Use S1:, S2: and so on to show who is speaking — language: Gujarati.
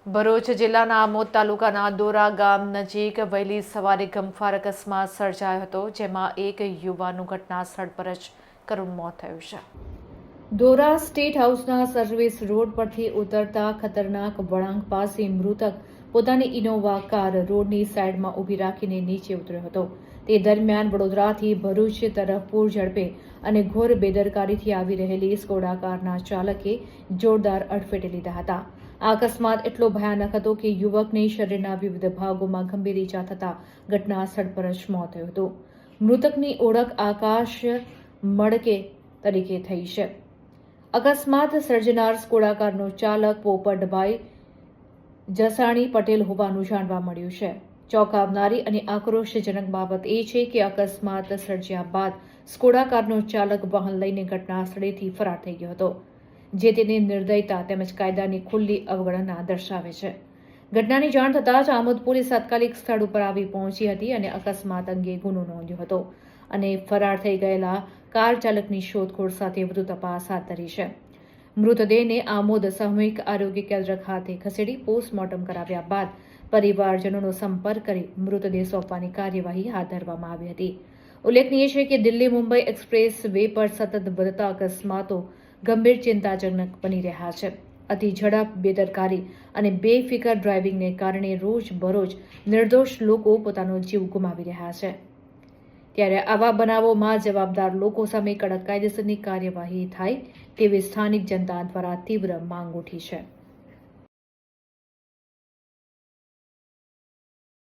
S1: ભરૂચ જિલ્લાના આમોદ તાલુકાના દોરા ગામ નજીક વહેલી સવારે ગમખ્વાર અકસ્માત સર્જાયો હતો, જેમાં એક યુવાનનું ઘટના સ્થળ પર જ કરુણ મોત થયું છે. દોરા સ્ટેટ હાઉસના સર્વિસ રોડ પરથી ઉતરતા ખતરનાક વળાંક પાસે મૃતક પોતાની ઇનોવા કાર રોડની સાઈડમાં ઊભી રાખીને નીચે ઉતર્યો હતો. તે દરમિયાન વડોદરાથી ભરૂચ તરફ પૂર ઝડપે અને ઘોર બેદરકારીથી આવી રહેલી સ્કોડા કારના ચાલકે જોરદાર અડફેટે લીધા હતા. આ અકસ્માત એટલો ભયાનક હતો કે યુવકને શરીરના વિવિધ ભાગોમાં ગંભીર ઈજા થતા ઘટના સ્થળ પર જ મોત થયું હતું. મૃતકની ઓળખ આકાશ મડકે તરીકે થઈ છે. અકસ્માત સર્જનાર સ્કોડા કારનો ચાલક પોપટભાઈ જસાણી પટેલ હોવાનું જાણવા મળ્યું છે. ચોંકાવનારી અને આક્રોશજનક બાબત એ છે કે અકસ્માત સર્જ્યા બાદ સ્કોડા કારનો ચાલક વાહન લઈને ઘટના સ્થળેથી ફરાર થઈ ગયો હતો, જે તેની નિર્દયતા તેમજ કાયદાની ખુલ્લી અવગણના દર્શાવે છે. ઘટનાની જાણ થતાં જ આમોદ પોલીસ તાત્કાલિક સ્થળ ઉપર આવી પહોંચી હતી અને અકસ્માત અંગે ગુનો નોંધ્યો હતો અને ફરાર થઈ ગયેલા કાર ચાલકની શોધખોળ સાથે વધુ તપાસ હાથ ધરી છે. મૃતદેહને આમોદ સામૂહિક આરોગ્ય કેન્દ્ર ખાતે ખસેડી પોસ્ટમોર્ટમ કરાવ્યા બાદ પરિવારજનોનો સંપર્ક કરી મૃતદેહ સોંપવાની કાર્યવાહી હાથ ધરવામાં આવી હતી. ઉલ્લેખનીય છે કે દિલ્હી મુંબઈ એક્સપ્રેસ વે પર સતત વધતા અકસ્માતો ગંભીર ચિંતાજનક બની રહ્યા છે. અતિ ઝડપ, બેદરકારી અને બેફિકર ડ્રાઇવિંગને કારણે રોજબરોજ નિર્દોષ લોકો પોતાનો જીવ ગુમાવી રહ્યા છે. ત્યારે આવા બનાવોમાં જવાબદાર લોકો સામે કડક કાયદેસરની કાર્યવાહી થાય તેવી સ્થાનિક જનતા દ્વારા તીવ્ર માંગ ઉઠી છે.